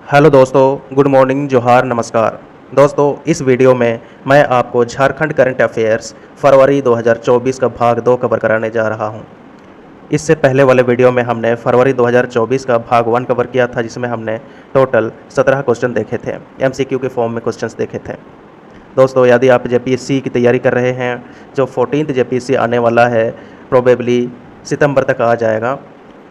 Hello दोस्तों, good morning, जोहार, नमस्कार। दोस्तों, इस वीडियो में मैं आपको झारखंड करंट अफेयर्स फरवरी 2024 का भाग 2 कवर कराने जा रहा हूं। इससे पहले वाले वीडियो में हमने फरवरी 2024 का भाग 1 कवर किया था, जिसमें हमने टोटल 17 क्वेश्चन देखे थे, एमसीक्यू के फॉर्म में क्वेश्चंस देखे थे। दोस्तों, यदि आप जेपीएससी की तैयारी कर रहे हैं, जो 14th जेपीएससी आने वाला है, प्रोबेबली सितंबर तक आ जाएगा,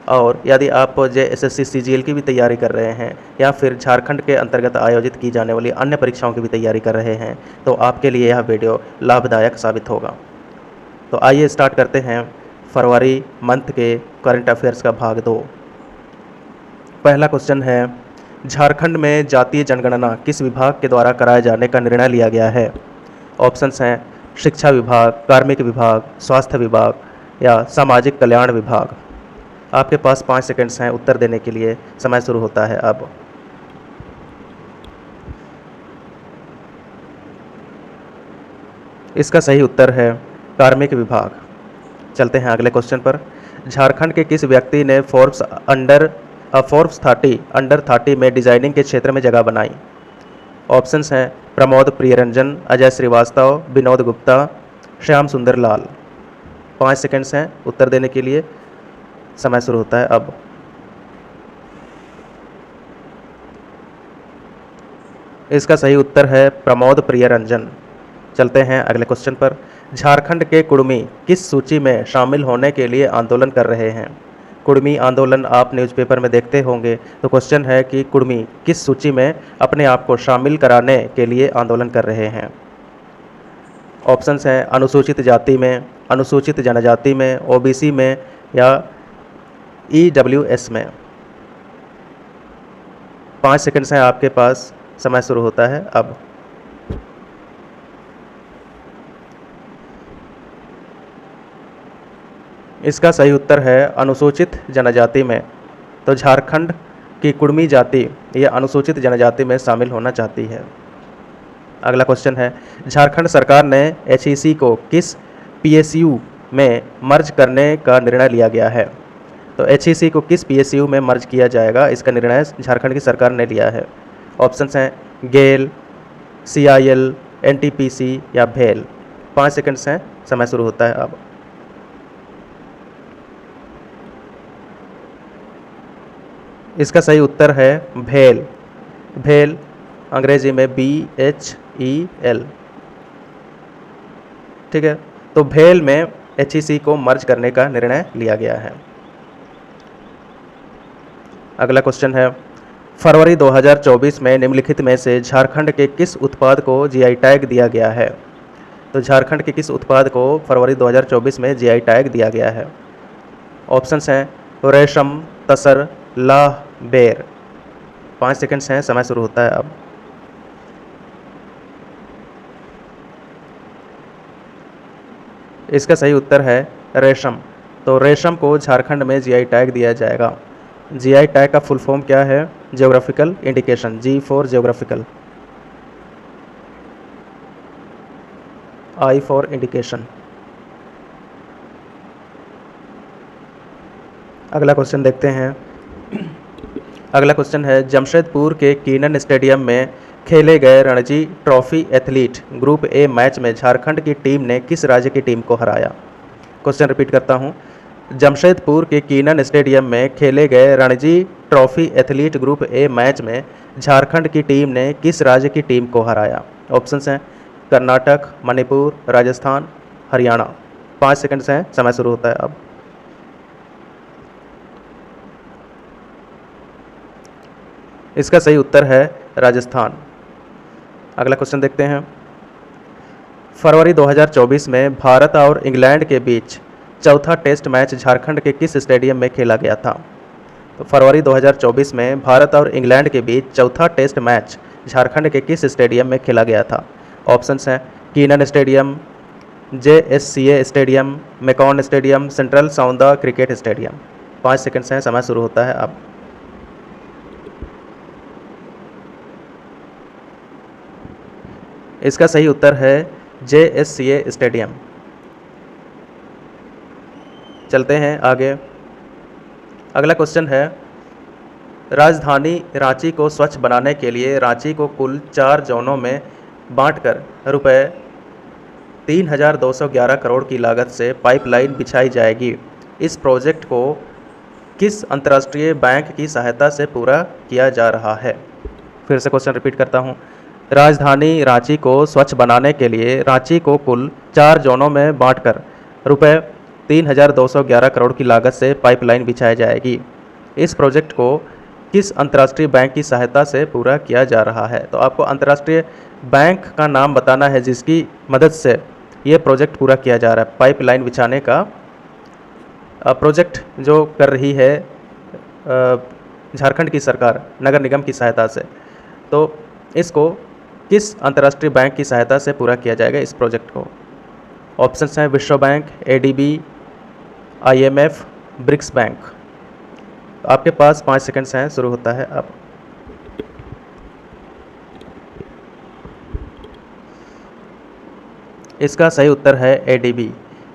और यदि आप जेएसएससी सीजीएल की भी तैयारी कर रहे हैं या फिर झारखंड के अंतर्गत आयोजित की जाने वाली अन्य परीक्षाओं की भी तैयारी कर रहे हैं, तो आपके लिए यह वीडियो लाभदायक साबित होगा। तो आइए स्टार्ट करते हैं फरवरी मंथ के करंट अफेयर्स का भाग 2। पहला क्वेश्चन है, झारखंड में जातीय जनगणना किस विभाग के द्वारा कराए जाने का निर्णय लिया गया है? ऑप्शंस हैं शिक्षा विभाग, कार्मिक विभाग, स्वास्थ्य विभाग या सामाजिक कल्याण विभाग। आपके पास 5 सेकंड्स हैं उत्तर देने के लिए। समय शुरू होता है अब। इसका सही उत्तर है कार्मिक विभाग। चलते हैं अगले क्वेश्चन पर। झारखंड के किस व्यक्ति ने फोर्ब्स अंडर 30 में डिजाइनिंग के क्षेत्र में जगह बनाई? ऑप्शंस हैं प्रमोद प्रियरंजन, अजय श्रीवास्तव, विनोद गुप्ता, श्याम सुंदर लाल। 5 सेकंड्स हैं उत्तर देने के लिए। समय शुरू होता है अब। इसका सही उत्तर है प्रमोद प्रियरंजन। चलते हैं अगले क्वेश्चन पर। झारखंड के कुड़मी किस सूची में शामिल होने के लिए आंदोलन कर रहे हैं? कुड़मी आंदोलन आप न्यूज़पेपर में देखते होंगे, तो क्वेश्चन है कि कुड़मी किस सूची में अपने आप को शामिल कराने के लिए आंदोलन कर रहे हैं? ऑप्शंस हैं अनुसूचित जाति में, अनुसूचित जनजाति में, ओबीसी में या ईडब्ल्यूएस में। 5 सेकंड्स हैं आपके पास। समय शुरू होता है अब। इसका सही उत्तर है अनुसूचित जनजाति में। तो झारखंड की कुड़मी जाति ये अनुसूचित जनजाति में शामिल होना चाहती है। अगला क्वेश्चन है, झारखंड सरकार ने एचईसी को किस पीएसयू में मर्ज करने का निर्णय लिया गया है? तो एचईसी को किस पीएसयू में मर्ज किया जाएगा, इसका निर्णय झारखंड की सरकार ने लिया है। ऑप्शंस हैं गेल, सीआईएल, एनटीपीसी या भेल। 5 सेकंड्स हैं। समय शुरू होता है अब। इसका सही उत्तर है भेल। भेल अंग्रेजी में BHEL। ठीक है, तो भेल में एचईसी को मर्ज करने का निर्णय लिया गया है। अगला क्वेश्चन है, फरवरी 2024 में निम्नलिखित में से झारखंड के किस उत्पाद को जीआई टैग दिया गया है? तो झारखंड के किस उत्पाद को फरवरी 2024 में जीआई टैग दिया गया है? ऑप्शंस हैं रेशम, तसर, लाह, बेर। 5 सेकंड्स हैं। समय शुरू होता है अब। इसका सही उत्तर है रेशम। तो रेशम को झारखंड में जीआई टैग दिया जाएगा। जीआई टैग का फुल फॉर्म क्या है? Geographical indication, G for geographical, I for indication. अगला क्वेश्चन देखते हैं। अगला क्वेश्चन है, जमशेदपुर के कीनन स्टेडियम में खेले गए Ranji trophy athlete group A match में झारखंड की टीम ने किस राज्य की टीम को हराया? क्वेश्चन रिपीट करता हूं। जमशेदपुर के कीनन स्टेडियम में खेले गए Ranji trophy athlete group A match में झारखंड की टीम ने किस राज्य की टीम को हराया? ऑप्शंस हैं कर्नाटक, मणिपुर, राजस्थान, हरियाणा। 5 सेकंड्स हैं। समय शुरू होता है अब। इसका सही उत्तर है राजस्थान। अगला क्वेश्चन देखते हैं। फरवरी 2024 में भारत और इंग्लैंड के बीच चौथा टेस्ट मैच झारखंड के किस स्टेडियम में खेला गया था? तो फरवरी 2024 में भारत और इंग्लैंड के बीच चौथा टेस्ट मैच झारखंड के किस स्टेडियम में खेला गया था? ऑप्शंस हैं Keenan stadium, JSCA stadium, MECON stadium, central Saunda cricket stadium. 5 seconds हैं। समय शुरू होता है अब। इसका सही उत्तर है JSCA स्टेडियम। चलते हैं आगे। अगला क्वेश्चन है, राजधानी रांची को स्वच्छ बनाने के लिए रांची को कुल 4 जोनों में बांटकर रुपए 3,211 करोड़ की लागत से पाइपलाइन बिछाई जाएगी। इस प्रोजेक्ट को किस अंतर्राष्ट्रीय बैंक की सहायता से पूरा किया जा रहा है? फिर से क्वेश्चन रिपीट करता हूँ। राजधानी रांची को स्वच्छ बनाने के लिए रांची को कुल 4 जोनों में बांटकर रुपए 3,211 करोड़ की लागत से पाइपलाइन बिछाई जाएगी। इस प्रोजेक्ट को किस अंतर्राष्ट्रीय बैंक की सहायता से पूरा किया जा रहा है? तो आपको अंतर्राष्ट्रीय बैंक का नाम बताना है जिसकी मदद से ये प्रोजेक्ट पूरा किया जा रहा है। पाइपलाइन बिछाने का प्रोजेक्ट जो कर रही है झारखंड की सरकार नगर निगम की सहायता से, तो इसको किस अंतर्राष्ट्रीय बैंक की सहायता से पूरा किया जाएगा इस प्रोजेक्ट को? ऑप्शंस हैं विश्व bank, ADB, IMF, BRICS bank. आपके पास 5 सेकंड्स हैं, शुरू होता है अब। इसका सही उत्तर है एडीबी।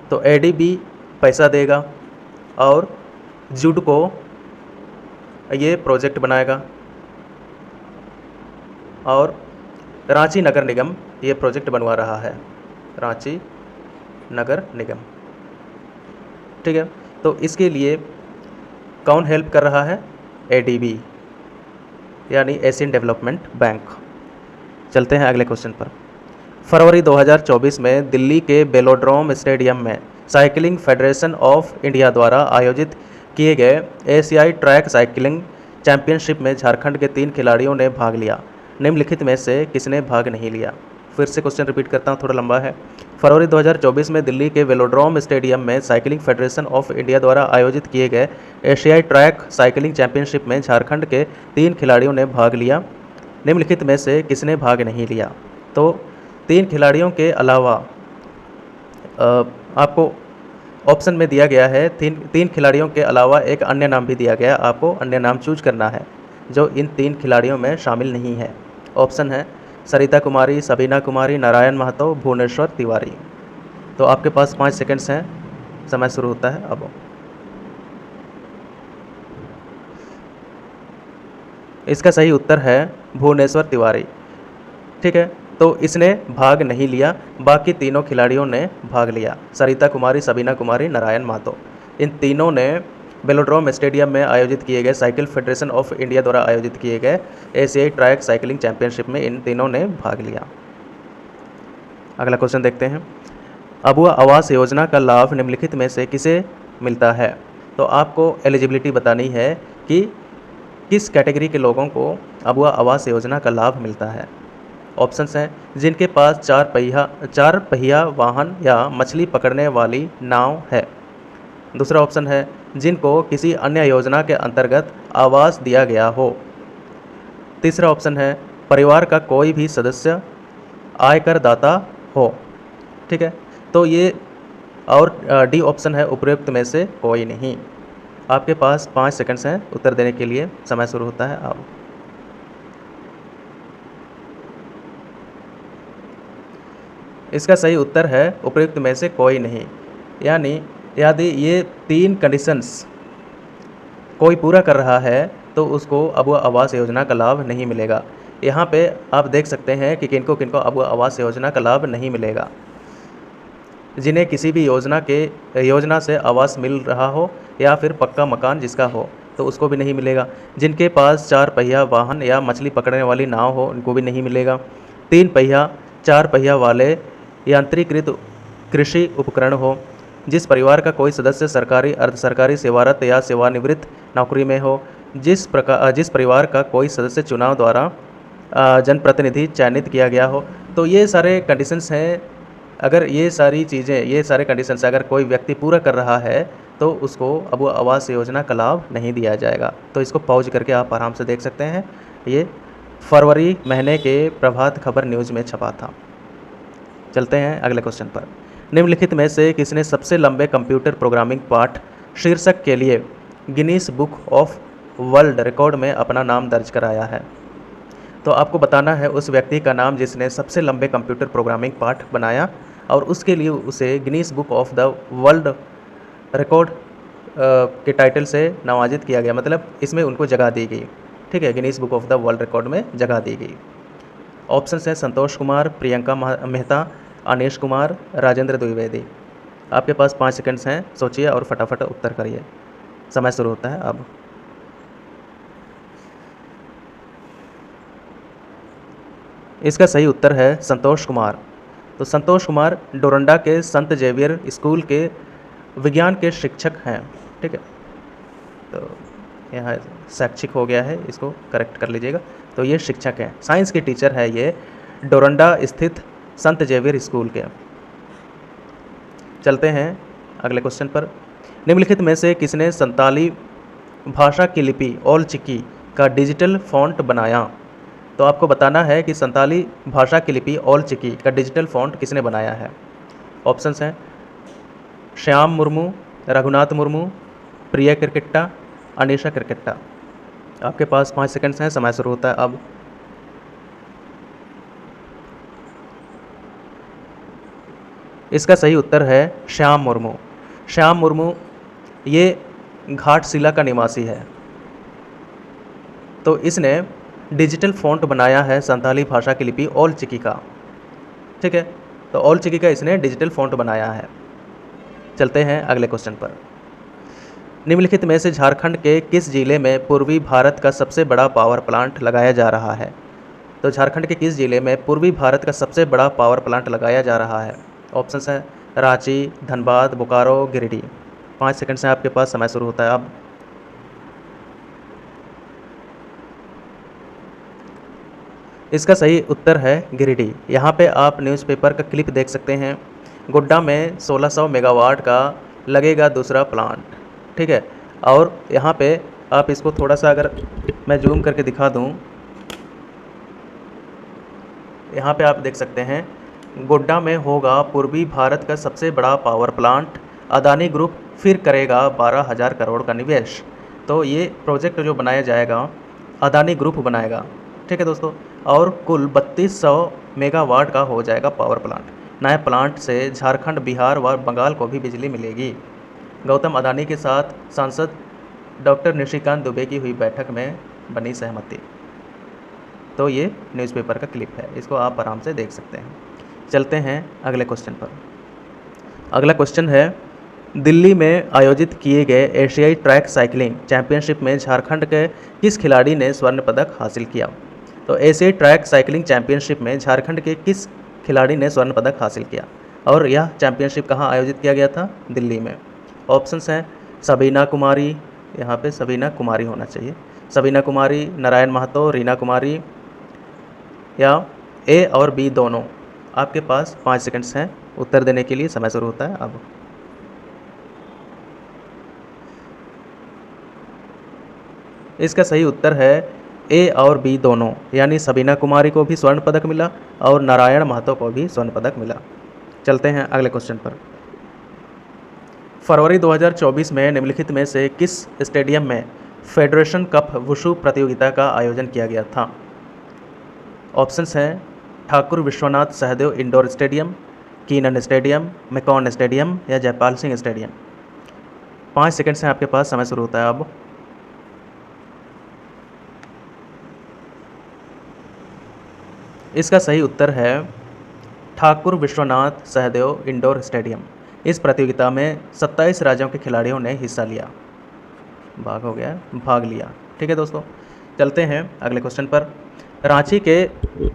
तो एडीबी पैसा देगा और जुड को ये प्रोजेक्ट बनाएगा और रांची नगर निगम ये प्रोजेक्ट बनवा रहा है, रांची नगर निगम। ठीक है, तो इसके लिए कौन हेल्प कर रहा है? एडीबी यानी एशियन डेवलपमेंट बैंक। चलते हैं अगले क्वेश्चन पर। फरवरी 2024 में दिल्ली के वेलोड्रोम स्टेडियम में साइकिलिंग फेडरेशन ऑफ इंडिया द्वारा आयोजित किए गए एशियाई ट्रैक साइकिलिंग चैंपियनशिप में झारखंड के 3 खिलाड़ियों ने भाग लिया। निम्नलिखित में से किसने भाग नहीं लिया? फिर से क्वेश्चन रिपीट करता हूँ, थोड़ा लंबा है। फरवरी 2024 में दिल्ली के वेलोड्रोम स्टेडियम में साइकिलिंग फेडरेशन ऑफ इंडिया द्वारा आयोजित किए गए एशियाई ट्रैक साइकिलिंग चैंपियनशिप में झारखंड के 3 खिलाड़ियों ने भाग लिया। निम्नलिखित में से किसने भाग नहीं लिया? तो 3 खिलाड़ियों के अलावा आपको ऑप्शन में दिया गया है, 3 खिलाड़ियों के अलावा एक अन्य नाम भी दिया गया। आपको अन्य नाम चूज करना है जो इन 3 खिलाड़ियों में शामिल नहीं है। ऑप्शन है सरिता कुमारी, सबीना कुमारी, नारायण महतो, भुवनेश्वर तिवारी। तो आपके पास 5 सेकंड्स हैं, समय शुरू होता है अब। इसका सही उत्तर है भुवनेश्वर तिवारी। ठीक है, तो इसने भाग नहीं लिया, बाकी तीनों खिलाड़ियों ने भाग लिया। सरिता कुमारी, सबीना कुमारी, नारायण महतो, इन तीनों ने वेलोड्रोम स्टेडियम में आयोजित किए गए साइकिल फेडरेशन ऑफ इंडिया द्वारा आयोजित किए गए एशियाई ट्रैक साइकिलिंग चैंपियनशिप में इन तीनों ने भाग लिया। अगला क्वेश्चन देखते हैं। अबुआ आवास योजना का लाभ निम्नलिखित में से किसे मिलता है? तो आपको एलिजिबिलिटी बतानी है कि किस कैटेगरी के लोगों को अबुआ आवास योजना का लाभ मिलता है। ऑप्शंस हैं जिनके पास 4 पहिया वाहन या मछली पकड़ने वाली नाव है। दूसरा ऑप्शन है जिनको किसी अन्य योजना के अंतर्गत आवास दिया गया हो। तीसरा ऑप्शन है परिवार का कोई भी सदस्य आयकर दाता हो। ठीक है, तो ये और डी ऑप्शन है उपयुक्त में से कोई नहीं। आपके पास 5 सेकंड्स हैं उत्तर देने के लिए, समय शुरू होता है अब। इसका सही उत्तर है उपयुक्त में से कोई नहीं, यानी यदि ये 3 कंडीशंस कोई पूरा कर रहा है तो उसको अबुआ आवास योजना का लाभ नहीं मिलेगा। यहाँ पे आप देख सकते हैं कि किनको किनको अबुआ आवास योजना का लाभ नहीं मिलेगा। जिन्हें किसी भी योजना से आवास मिल रहा हो या फिर पक्का मकान जिसका हो तो उसको भी नहीं मिलेगा। जिनके पास 4 पहिया वाहन या मछली पकड़ने वाली नाव हो उनको भी नहीं मिलेगा। 3 पहिया 4 पहिया वाले यांत्रिकृत कृषि उपकरण हो, जिस परिवार का कोई सदस्य सरकारी, अर्ध सरकारी, सेवारत या सेवानिवृत्त नौकरी में हो, जिस परिवार का कोई सदस्य चुनाव द्वारा जनप्रतिनिधि चयनित किया गया हो। तो ये सारे कंडीशंस हैं। अगर ये सारी चीज़ें, ये सारे कंडीशंस अगर कोई व्यक्ति पूरा कर रहा है तो उसको अबुआ आवास योजना का लाभ नहीं दिया जाएगा। तो इसको पॉज करके आप आराम से देख सकते हैं। ये फरवरी महीने के प्रभात खबर न्यूज़ में छपा था। चलते हैं अगले क्वेश्चन पर। निम्नलिखित में से किसने सबसे लंबे कंप्यूटर प्रोग्रामिंग पाठ शीर्षक के लिए Guinness book of world record में अपना नाम दर्ज कराया है? तो आपको बताना है उस व्यक्ति का नाम जिसने सबसे लंबे कंप्यूटर प्रोग्रामिंग पाठ बनाया और उसके लिए उसे Guinness book of the world record के टाइटल से नवाजित किया गया, मतलब इसमें उनको जगह दी गई। ठीक है, Guinness book of the world record में जगह दी गई। ऑप्शन है संतोष कुमार, प्रियंका मेहता, अनीश कुमार, राजेंद्र द्विवेदी। आपके पास 5 सेकंड्स हैं, सोचिए और फटाफट उत्तर करिए। समय शुरू होता है अब। इसका सही उत्तर है संतोष कुमार। तो संतोष कुमार डोरंडा के संत जेवियर स्कूल के विज्ञान के शिक्षक हैं। ठीक है, तो यहाँ शैक्षिक हो गया है, इसको करेक्ट कर लीजिएगा। तो ये शिक्षक हैं, साइंस के टीचर है ये, डोरंडा स्थित संत जेवियर स्कूल के। चलते हैं अगले क्वेश्चन पर। निम्नलिखित में से किसने संताली भाषा की लिपि ओल चिकी का डिजिटल फॉन्ट बनाया? तो आपको बताना है कि संताली भाषा की लिपि ओल चिकी का डिजिटल फॉन्ट किसने बनाया है। ऑप्शंस हैं श्याम मुर्मू, रघुनाथ मुर्मू, प्रिया क्रिकेट्टा, अनीशा क्रिकेट्टा। आपके पास 5 सेकंड्स हैं, समय शुरू होता है अब। इसका सही उत्तर है श्याम मुर्मू। श्याम मुर्मू ये घाटशिला का निवासी है, तो इसने डिजिटल फॉन्ट बनाया है संताली भाषा की लिपि ओल चिकी का। ठीक है, तो ओल चिकी का इसने डिजिटल फॉन्ट बनाया है। चलते हैं अगले क्वेश्चन पर। निम्नलिखित में से झारखंड के किस जिले में पूर्वी भारत का सबसे बड़ा पावर प्लांट लगाया जा रहा है? तो झारखंड के किस जिले में पूर्वी भारत का सबसे बड़ा पावर प्लांट लगाया जा रहा है? ऑप्शंस है रांची, धनबाद, बोकारो, गिरिडीह। 5 सेकंड से आपके पास समय शुरू होता है अब। इसका सही उत्तर है गिरिडीह। यहाँ पे आप न्यूज़पेपर का क्लिप देख सकते हैं। गोड्डा में 1600 मेगावाट का लगेगा दूसरा प्लांट। ठीक है, और यहाँ पे आप इसको थोड़ा सा अगर मैं जूम करके दिखा दूँ, यहाँ पे आप देख सकते हैं गोड्डा में होगा पूर्वी भारत का सबसे बड़ा पावर प्लांट। अदानी ग्रुप फिर करेगा 12,000 करोड़ का निवेश। तो ये प्रोजेक्ट जो बनाया जाएगा अदानी ग्रुप बनाएगा। ठीक है दोस्तों, और कुल 3200 मेगावाट का हो जाएगा पावर प्लांट। नए प्लांट से झारखंड, बिहार व बंगाल को भी बिजली मिलेगी। गौतम अदानी के साथ सांसद डॉक्टर निशिकांत दुबे की हुई बैठक में बनी सहमति। तो ये न्यूज़पेपर का क्लिप है, इसको आप आराम से देख सकते हैं। चलते हैं अगले क्वेश्चन पर। अगला क्वेश्चन है दिल्ली में आयोजित किए गए एशियाई ट्रैक साइकिलिंग चैंपियनशिप में झारखंड के किस खिलाड़ी ने स्वर्ण पदक हासिल किया? तो एशियाई ट्रैक साइकिलिंग चैंपियनशिप में झारखंड के किस खिलाड़ी ने स्वर्ण पदक हासिल किया और यह चैंपियनशिप कहाँ आयोजित किया गया था? दिल्ली में। ऑप्शंस हैं सबीना कुमारी, यहाँ पे सबीना कुमारी होना चाहिए, सबीना कुमारी, नारायण महतो, रीना कुमारी, या ए और बी दोनों। आपके पास 5 सेकंड्स हैं उत्तर देने के लिए, समय शुरू होता है अब। इसका सही उत्तर है ए और बी दोनों, यानी सबीना कुमारी को भी स्वर्ण पदक मिला और नारायण महतो को भी स्वर्ण पदक मिला। चलते हैं अगले क्वेश्चन पर। फरवरी 2024 में निम्नलिखित में से किस स्टेडियम में फेडरेशन कप वुशु प्रतियोगिता का आयोजन किया गया था? ऑप्शंस हैं Thakur Vishwanath Sahdev indoor stadium, Keenan stadium, MECON stadium या जयपाल सिंह स्टेडियम। 5 सेकंड से आपके पास समय शुरू होता है अब। इसका सही उत्तर है ठाकुर विश्वनाथ सहदेव इंडोर स्टेडियम। इस प्रतियोगिता में 27 राज्यों के खिलाड़ियों ने हिस्सा लिया, भाग लिया। ठीक है दोस्तों, चलते हैं अगले क्वेश्चन पर। रांची के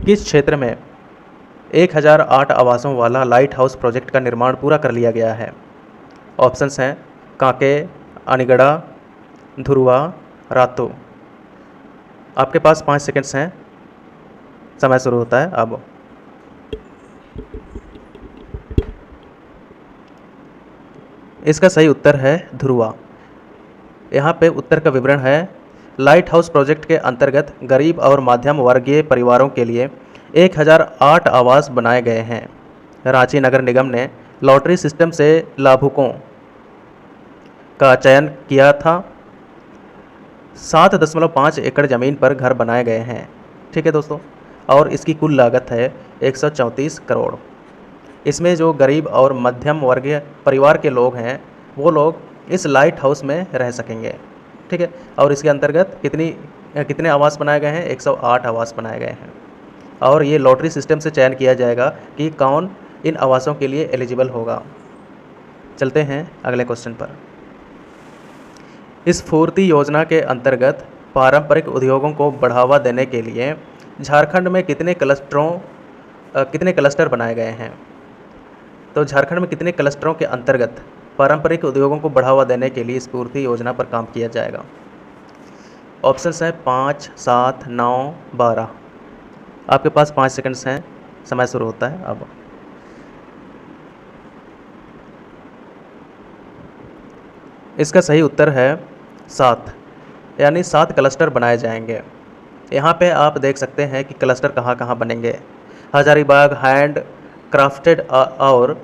किस क्षेत्र में 1008 आवासों वाला लाइट हाउस प्रोजेक्ट का निर्माण पूरा कर लिया गया है? ऑप्शंस हैं कांके, अनिगड़ा, धुरुआ, रातो। आपके पास 5 सेकंड्स हैं, समय शुरू होता है अब। इसका सही उत्तर है धुरुआ। यहाँ पे उत्तर का विवरण है लाइट हाउस प्रोजेक्ट के अंतर्गत गरीब और मध्यम वर्गीय परिवारों के लिए 1008 आवास बनाए गए हैं। रांची नगर निगम ने लॉटरी सिस्टम से लाभुकों का चयन किया था। 7.5 एकड़ ज़मीन पर घर बनाए गए हैं। ठीक है दोस्तों, और इसकी कुल लागत है 134 करोड़। इसमें जो गरीब और मध्यम वर्गीय परिवार के लोग हैं वो लोग इस लाइट हाउस में रह सकेंगे। ठीक है, और इसके अंतर्गत कितनी कितने आवास बनाए गए हैं? 108 आवास बनाए गए हैं। और ये लॉटरी सिस्टम से चयन किया जाएगा कि कौन इन आवासों के लिए एलिजिबल होगा। चलते हैं अगले क्वेश्चन पर। इस स्फूर्ति योजना के अंतर्गत पारंपरिक उद्योगों को बढ़ावा देने के लिए झारखंड में कितने क्लस्टर बनाए गए हैं? तो झारखंड में कितने क्लस्टरों के अंतर्गत पारंपरिक उद्योगों को बढ़ावा देने के लिए स्फूर्ति योजना पर काम किया जाएगा? ऑप्शंस हैं 5, 7, 9, 12। आपके पास 5 सेकंड्स हैं, समय शुरू होता है अब। इसका सही उत्तर है 7, यानी 7 क्लस्टर बनाए जाएंगे। यहाँ पे आप देख सकते हैं कि क्लस्टर कहाँ कहाँ बनेंगे। हजारीबाग हैंड क्राफ्टेड और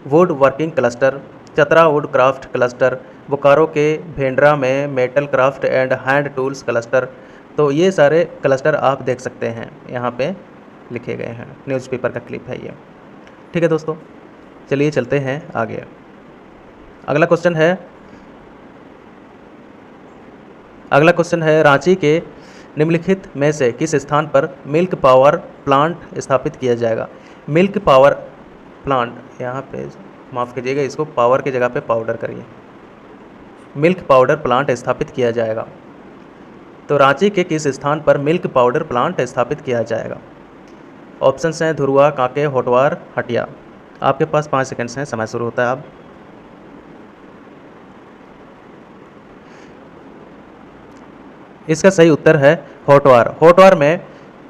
would working cluster, Chatra would craft cluster, Bokaro के भेंडरा में metal craft and hand tools cluster. तो ये सारे क्लस्टर आप देख सकते हैं, यहाँ पे लिखे गए हैं, न्यूज़पेपर का क्लिप है ये। ठीक है दोस्तों, चलिए चलते हैं आगे। अगला क्वेश्चन है रांची के निम्नलिखित में से किस स्थान पर मिल्क पावर प्लांट स्थापित किया जाएगा? मिल्क पावर प्लांट, यहाँ पे माफ़ कीजिएगा, इसको पावर की जगह पे पाउडर करिए। मिल्क पाउडर प्लांट स्थापित किया जाएगा। तो रांची के किस स्थान पर मिल्क पाउडर प्लांट स्थापित किया जाएगा? ऑप्शंस हैं धुरुआ, कांके, होटवार, हटिया। आपके पास 5 सेकंड्स हैं, समय शुरू होता है अब। इसका सही उत्तर है होटवार। होटवार में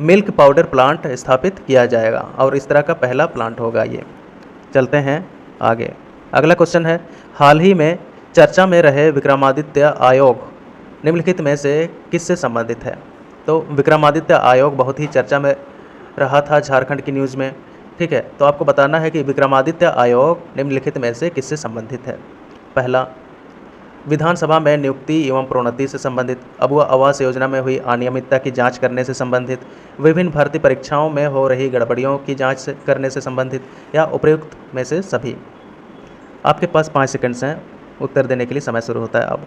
मिल्क पाउडर प्लांट स्थापित किया जाएगा और इस तरह का पहला प्लांट होगा ये। चलते हैं आगे। अगला क्वेश्चन है हाल ही में चर्चा में रहे विक्रमादित्य आयोग निम्नलिखित में से किससे संबंधित है? तो विक्रमादित्य आयोग बहुत ही चर्चा में रहा था झारखंड की न्यूज़ में। ठीक है, तो आपको बताना है कि विक्रमादित्य आयोग निम्नलिखित में से किससे संबंधित है? पहला, विधानसभा में नियुक्ति एवं प्रोन्नति से संबंधित, अबुआ आवास योजना में हुई अनियमितता की जांच करने से संबंधित, विभिन्न भर्ती परीक्षाओं में हो रही गड़बड़ियों की जांच करने से संबंधित, या उपयुक्त में से सभी। आपके पास 5 सेकंड्स हैं, उत्तर देने के लिए समय शुरू होता है अब।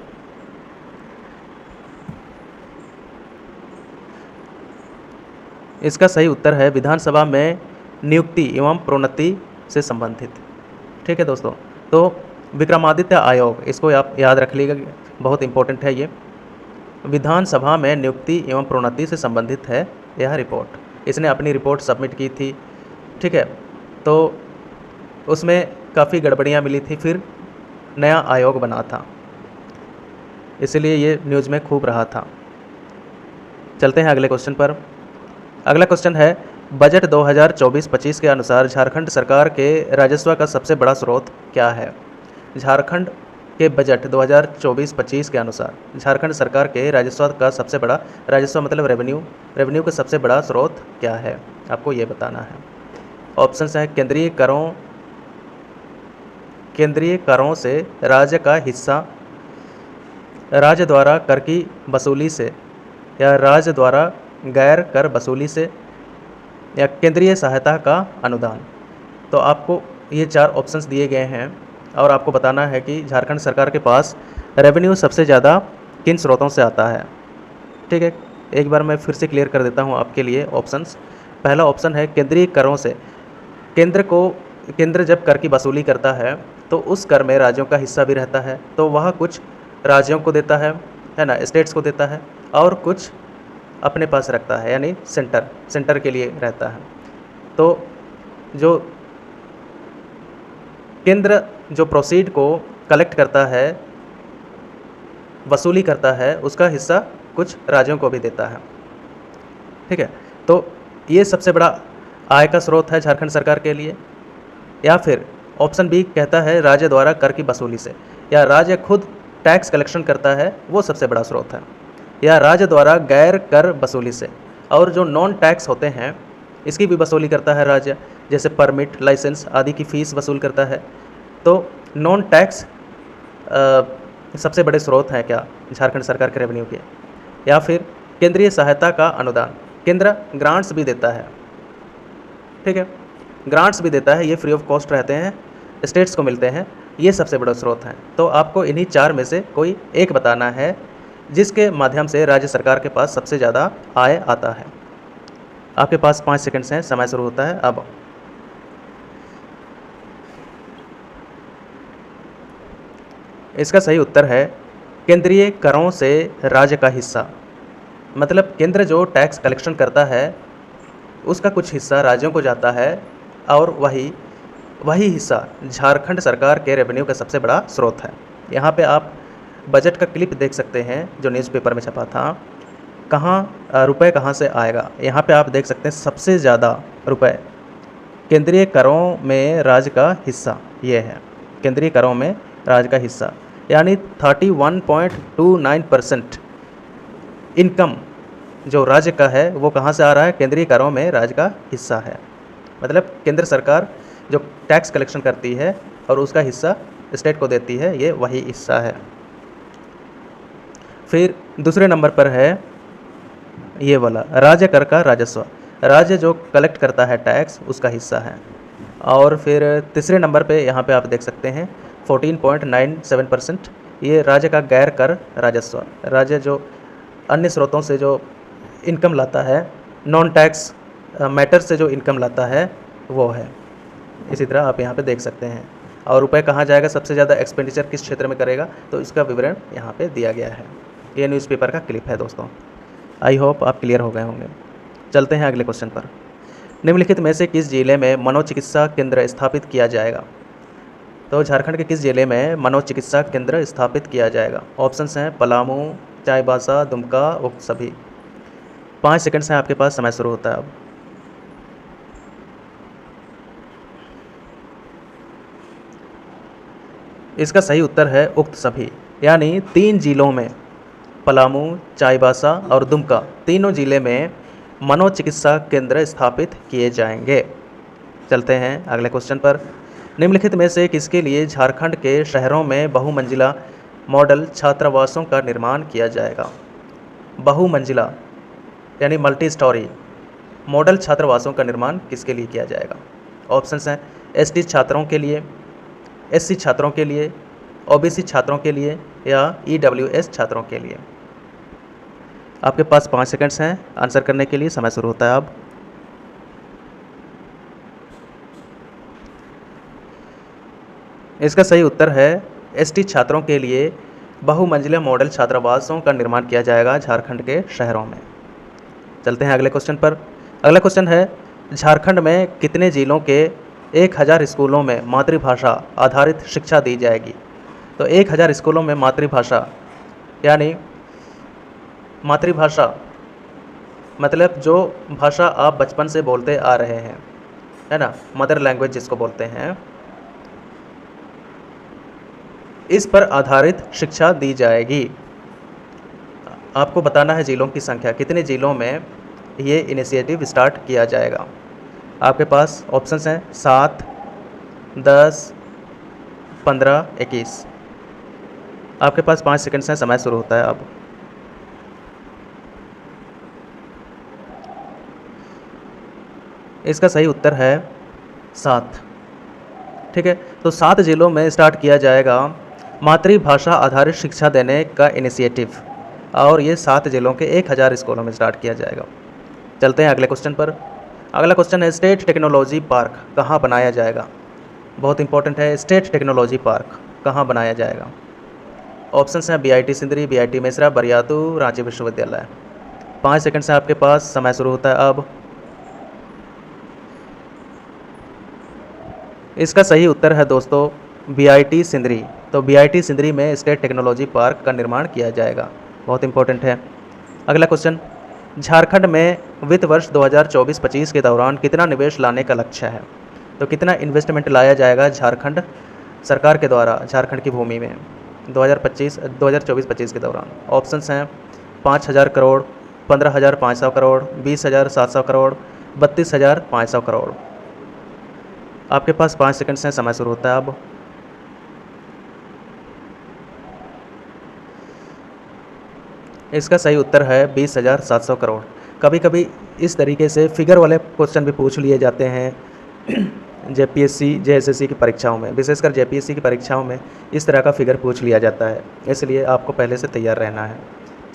इसका सही उत्तर है विधानसभा में नियुक्ति एवं प्रोन्नति से संबंधित। ठीक है दोस्तों, तो विक्रमादित्य आयोग, इसको आप याद रख लीजिएगा, बहुत इंपॉर्टेंट है ये। विधानसभा में नियुक्ति एवं प्रोन्नति से संबंधित है यह रिपोर्ट। इसने अपनी रिपोर्ट सबमिट की थी। ठीक है, तो उसमें काफ़ी गड़बड़ियाँ मिली थी, फिर नया आयोग बना था, इसलिए ये न्यूज़ में खूब रहा था। चलते हैं अगले क्वेश्चन पर। अगला क्वेश्चन है बजट 2024-25 के अनुसार झारखंड सरकार के राजस्व का सबसे बड़ा स्रोत क्या है? झारखंड के बजट 2024-25 के अनुसार झारखंड सरकार के राजस्व का सबसे बड़ा, राजस्व मतलब रेवेन्यू का सबसे बड़ा स्रोत क्या है? आपको ये बताना है। ऑप्शंस हैं केंद्रीय करों से राज्य का हिस्सा, राज्य द्वारा कर की वसूली से, या राज्य द्वारा गैर कर वसूली से, या केंद्रीय सहायता का अनुदान। तो आपको ये 4 ऑप्शंस दिए गए हैं और आपको बताना है कि झारखंड सरकार के पास रेवेन्यू सबसे ज़्यादा किन स्रोतों से आता है। ठीक है, एक बार मैं फिर से क्लियर कर देता हूँ आपके लिए ऑप्शंस। पहला ऑप्शन है केंद्रीय करों से। केंद्र जब कर की वसूली करता है तो उस कर में राज्यों का हिस्सा भी रहता है, तो वह कुछ राज्यों को देता है ना, स्टेट्स को देता है, और कुछ अपने पास रखता है, यानी सेंटर के लिए रहता है। तो जो केंद्र जो प्रोसीड को कलेक्ट करता है, वसूली करता है, उसका हिस्सा कुछ राज्यों को भी देता है। ठीक है, तो ये सबसे बड़ा आय का स्रोत है झारखंड सरकार के लिए। या फिर ऑप्शन बी कहता है राज्य द्वारा कर की वसूली से, या राज्य खुद टैक्स कलेक्शन करता है, वो सबसे बड़ा स्रोत है, या राज्य द्वारा गैर कर वसूली से, और जो नॉन टैक्स होते हैं इसकी भी वसूली करता है राज्य, जैसे परमिट, लाइसेंस आदि की फ़ीस वसूल करता है। तो नॉन टैक्स सबसे बड़े स्रोत हैं क्या झारखंड सरकार के रेवेन्यू के। या फिर केंद्रीय सहायता का अनुदान, केंद्र ग्रांट्स भी देता है। ठीक है, ग्रांट्स भी देता है, ये फ्री ऑफ कॉस्ट रहते हैं, स्टेट्स को मिलते हैं, ये सबसे बड़ा स्रोत हैं। तो आपको इन्हीं 4 में से कोई एक बताना है जिसके माध्यम से राज्य सरकार के पास सबसे ज़्यादा आय आता है। आपके पास 5 सेकंड्स हैं, समय शुरू होता है अब। इसका सही उत्तर है केंद्रीय करों से राज्य का हिस्सा। मतलब केंद्र जो टैक्स कलेक्शन करता है उसका कुछ हिस्सा राज्यों को जाता है और वही हिस्सा झारखंड सरकार के रेवेन्यू का सबसे बड़ा स्रोत है। यहाँ पे आप बजट का क्लिप देख सकते हैं जो न्यूज़पेपर में छपा था। रुपए कहाँ से आएगा, यहाँ पे आप देख सकते हैं सबसे ज़्यादा रुपए केंद्रीय करों में राज्य का हिस्सा ये है। केंद्रीय करों में राज्य का हिस्सा यानी 31.29% इनकम जो राज्य का है वो कहाँ से आ रहा है, केंद्रीय करों में राज्य का हिस्सा है। मतलब केंद्र सरकार जो टैक्स कलेक्शन करती है और उसका हिस्सा स्टेट को देती है, ये वही हिस्सा है। फिर दूसरे नंबर पर है ये वाला राज्य कर का राजस्व। राज्य जो कलेक्ट करता है टैक्स उसका हिस्सा है। और फिर तीसरे नंबर पे यहाँ पे आप देख सकते हैं 14.97% ये राज्य का गैर कर राजस्व। राज्य जो अन्य स्रोतों से जो इनकम लाता है, नॉन टैक्स मैटर से जो इनकम लाता है वो है। इसी तरह आप यहाँ पे देख सकते हैं। और रुपए कहाँ जाएगा, सबसे ज़्यादा एक्सपेंडिचर किस क्षेत्र में करेगा, तो इसका विवरण यहाँ पे दिया गया है। ये न्यूज़पेपर का क्लिप है दोस्तों। आई होप आप क्लियर हो गए होंगे। चलते हैं अगले क्वेश्चन पर। निम्नलिखित में से किस जिले में मनोचिकित्सा केंद्र स्थापित किया जाएगा। तो झारखंड के किस जिले में मनोचिकित्सा केंद्र स्थापित किया जाएगा। ऑप्शंस हैं पलामू, चाईबासा, दुमका, उक्त सभी। 5 सेकंड्स हैं आपके पास, समय शुरू होता है अब। इसका सही उत्तर है उक्त सभी, यानी 3 जिलों में पलामू, चाईबासा और दुमका तीनों जिले में मनोचिकित्सा केंद्र स्थापित किए जाएंगे। चलते हैं अगले क्वेश्चन पर। निम्नलिखित में से किसके लिए झारखंड के शहरों में बहुमंजिला मॉडल छात्रावासों का निर्माण किया जाएगा। बहुमंजिला यानी मल्टी स्टोरी मॉडल छात्रावासों का निर्माण किसके लिए किया जाएगा। ऑप्शंस हैं एसटी छात्रों के लिए, एससी छात्रों के लिए, ओबीसी छात्रों के लिए या ईडब्ल्यूएस छात्रों के लिए। आपके पास 5 सेकंड्स हैं आंसर करने के लिए, समय शुरू होता है अब। इसका सही उत्तर है एसटी छात्रों के लिए बहुमंजिला मॉडल छात्रावासों का निर्माण किया जाएगा झारखंड के शहरों में। चलते हैं अगले क्वेश्चन पर। अगला क्वेश्चन है झारखंड में कितने जिलों के 1000 स्कूलों में मातृभाषा आधारित शिक्षा दी जाएगी। तो 1000 स्कूलों में मातृभाषा यानी मातृभाषा मतलब जो भाषा आप बचपन से बोलते आ रहे हैं, है ना, मदर लैंग्वेज जिसको बोलते हैं, इस पर आधारित शिक्षा दी जाएगी। आपको बताना है जिलों की संख्या, कितने जिलों में ये इनिशिएटिव स्टार्ट किया जाएगा। आपके पास ऑप्शंस हैं 7, 10, 15, 21। आपके पास 5 सेकंड्स हैं, समय शुरू होता है अब। इसका सही उत्तर है 7। ठीक है, तो 7 जिलों में स्टार्ट किया जाएगा मातृभाषा आधारित शिक्षा देने का इनिशिएटिव और ये 7 जिलों के 1000 स्कूलों में स्टार्ट किया जाएगा। चलते हैं अगले क्वेश्चन पर। अगला क्वेश्चन है स्टेट टेक्नोलॉजी पार्क कहाँ बनाया जाएगा। बहुत इंपॉर्टेंट है, स्टेट टेक्नोलॉजी पार्क कहाँ बनाया जाएगा। ऑप्शंस हैं बीआईटी सिंदरी, बीआईटी मेसरा, बरियातू, रांची विश्वविद्यालय। 5 सेकंड से आपके पास, समय शुरू होता है अब। इसका सही उत्तर है दोस्तों बीआईटी सिंदरी। तो बीआईटी सिंदरी में स्टेट टेक्नोलॉजी पार्क का निर्माण किया जाएगा। बहुत इंपॉर्टेंट है। अगला क्वेश्चन, झारखंड में वित्त वर्ष 2024-25 के दौरान कितना निवेश लाने का लक्ष्य है। तो कितना इन्वेस्टमेंट लाया जाएगा झारखंड सरकार के द्वारा झारखंड की भूमि में 2024-25 के दौरान। ऑप्शंस हैं 5000 करोड़, 15500 करोड़, 20700 करोड़, 32500 करोड़। आपके पास 5 सेकंड्स हैं, समय शुरू होता है अब। इसका सही उत्तर है 20700 करोड़। कभी कभी इस तरीके से फिगर वाले क्वेश्चन भी पूछ लिए जाते हैं जेपीएससी जेएसएससी की परीक्षाओं में, विशेषकर जेपीएससी की परीक्षाओं में इस तरह का फिगर पूछ लिया जाता है, इसलिए आपको पहले से तैयार रहना है।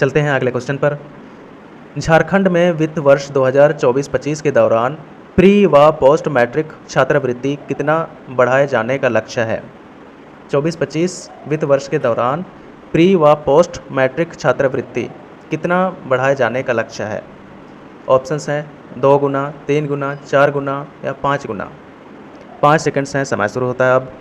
चलते हैं अगले क्वेश्चन पर। झारखंड में वित्त वर्ष 2024-25 के दौरान प्री व पोस्ट मैट्रिक छात्रवृत्ति कितना बढ़ाए जाने का लक्ष्य है? 24-25 वित्त वर्ष के दौरान प्री व पोस्ट मैट्रिक छात्रवृत्ति कितना बढ़ाए जाने का लक्ष्य है? ऑप्शंस हैं 2 गुना, 3 गुना, 4 गुना या 5 गुना। 5 सेकंड्स हैं, समय शुरू होता है अब।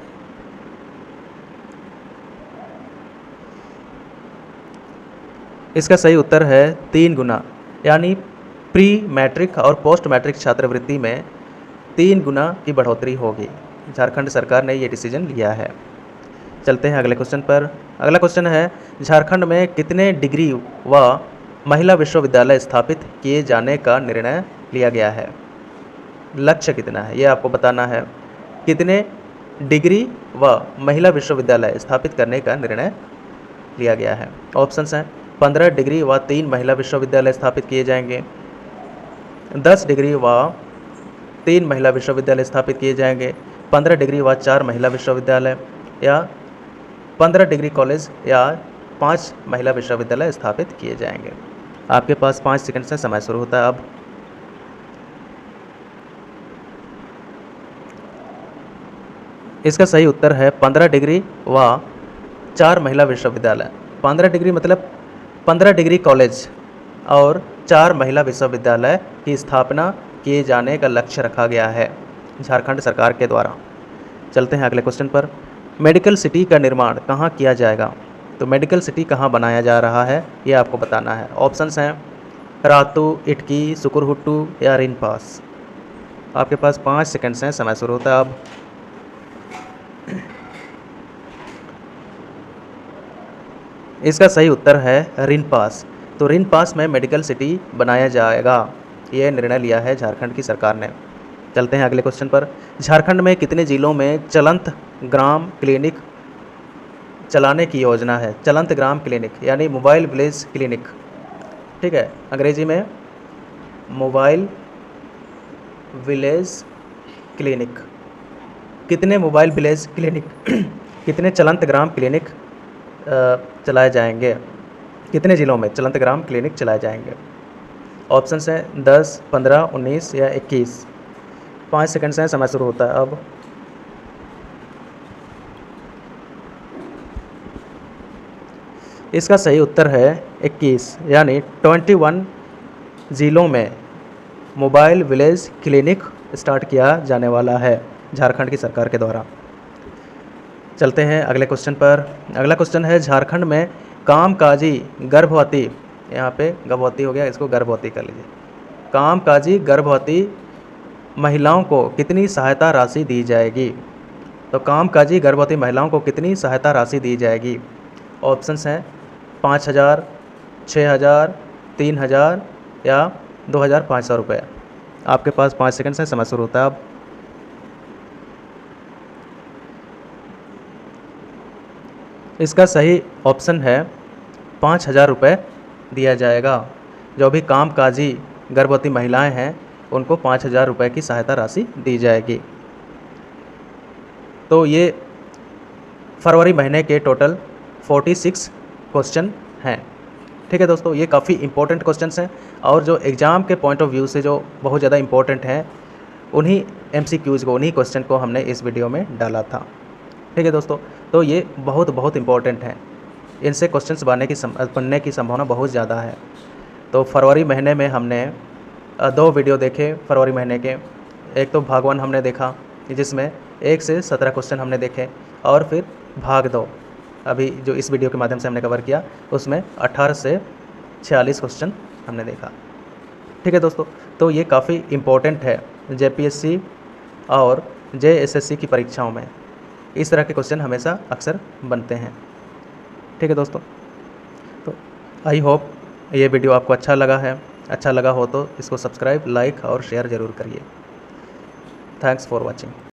इसका सही उत्तर है 3 गुना, यानी प्री मैट्रिक और पोस्ट मैट्रिक छात्रवृत्ति में 3 गुना की बढ़ोतरी होगी। झारखंड सरकार ने ये डिसीजन लिया है। चलते हैं अगले क्वेश्चन पर। अगला क्वेश्चन है, झारखंड में कितने डिग्री व महिला विश्वविद्यालय स्थापित किए जाने का निर्णय लिया गया है? लक्ष्य कितना है ये आपको बताना है। कितने डिग्री व महिला विश्वविद्यालय स्थापित करने का निर्णय लिया गया है? ऑप्शंस हैं 15 डिग्री व 3 महिला विश्वविद्यालय स्थापित किए जाएंगे, 10 डिग्री व 3 महिला विश्वविद्यालय स्थापित किए जाएंगे, 15 डिग्री व 4 महिला विश्वविद्यालय, या 15 डिग्री कॉलेज या 5 महिला विश्वविद्यालय स्थापित किए जाएंगे। आपके पास 5 सेकंड से समय शुरू होता है अब। इसका सही उत्तर है 15 डिग्री व 4 महिला विश्वविद्यालय। 15 डिग्री मतलब 15 डिग्री कॉलेज और 4 महिला विश्वविद्यालय की स्थापना किए जाने का लक्ष्य रखा गया है झारखंड सरकार के द्वारा। चलते हैं अगले क्वेश्चन पर। मेडिकल सिटी का निर्माण कहाँ किया जाएगा? तो मेडिकल सिटी कहाँ बनाया जा रहा है ये आपको बताना है। ऑप्शंस हैं रातू, इटकी, सुकुरहुट्टू या रिनपास। आपके पास 5 सेकंड्स हैं, समय शुरू होता है अब। इसका सही उत्तर है रिनपास। तो रिनपास में मेडिकल सिटी बनाया जाएगा, ये निर्णय लिया है झारखंड की सरकार ने। चलते हैं अगले क्वेश्चन पर। झारखंड में कितने जिलों में चलंत ग्राम क्लिनिक चलाने की योजना है? चलंत ग्राम क्लिनिक यानी मोबाइल विलेज क्लिनिक, ठीक है, अंग्रेजी में मोबाइल विलेज क्लिनिक। कितने मोबाइल विलेज क्लिनिक कितने चलंत ग्राम क्लिनिक चलाए जाएंगे? कितने ज़िलों में चलंत ग्राम क्लिनिक चलाए जाएंगे? ऑप्शंस हैं 10, 15, 19 या 21। 5 सेकंड से समय शुरू होता है अब। इसका सही उत्तर है 21, यानी 21 ज़िलों में मोबाइल विलेज क्लिनिक स्टार्ट किया जाने वाला है झारखंड की सरकार के द्वारा। चलते हैं अगले क्वेश्चन पर। अगला क्वेश्चन है, झारखंड में कामकाजी गर्भवती, यहाँ पे गर्भवती हो गया, इसको गर्भवती कर लीजिए। कामकाजी गर्भवती महिलाओं को कितनी सहायता राशि दी जाएगी? तो कामकाजी गर्भवती महिलाओं को कितनी सहायता राशि दी जाएगी? ऑप्शंस हैं 5,000, 6,000, 3,000 या 2,500 रुपये। आपके पास 5 सेकंड से समय शुरू होता है अब। इसका सही ऑप्शन है 5,000 रुपये दिया जाएगा। जो भी कामकाजी गर्भवती महिलाएं हैं उनको 5,000 रुपये की सहायता राशि दी जाएगी। तो ये फरवरी महीने के टोटल 46 क्वेश्चन हैं। ठीक है दोस्तों, ये काफ़ी इंपॉर्टेंट क्वेश्चंस हैं और जो एग्ज़ाम के पॉइंट ऑफ व्यू से जो बहुत ज़्यादा इंपॉर्टेंट हैं उन्हीं MCQs को, उन्हीं क्वेश्चन को हमने इस वीडियो में डाला था। ठीक है दोस्तों, तो ये बहुत इंपॉर्टेंट हैं। इनसे क्वेश्चंस बनने की संभावना बहुत ज़्यादा है। तो फरवरी महीने में हमने 2 वीडियो देखे फरवरी महीने के। एक तो भाग 1 हमने देखा जिसमें 1 से 17 क्वेश्चन हमने देखे, और फिर भाग 2 अभी जो इस वीडियो के माध्यम से हमने कवर किया उसमें 18 से 46 क्वेश्चन हमने देखा। ठीक है दोस्तों, तो ये काफ़ी इम्पोर्टेंट है JPSC और JSSC की परीक्षाओं में। इस तरह के क्वेश्चन हमेशा अक्सर बनते हैं। ठीक है दोस्तों, तो आई होप ये वीडियो आपको अच्छा लगा हो तो इसको सब्सक्राइब, लाइक और शेयर ज़रूर करिए। Thanks for watching.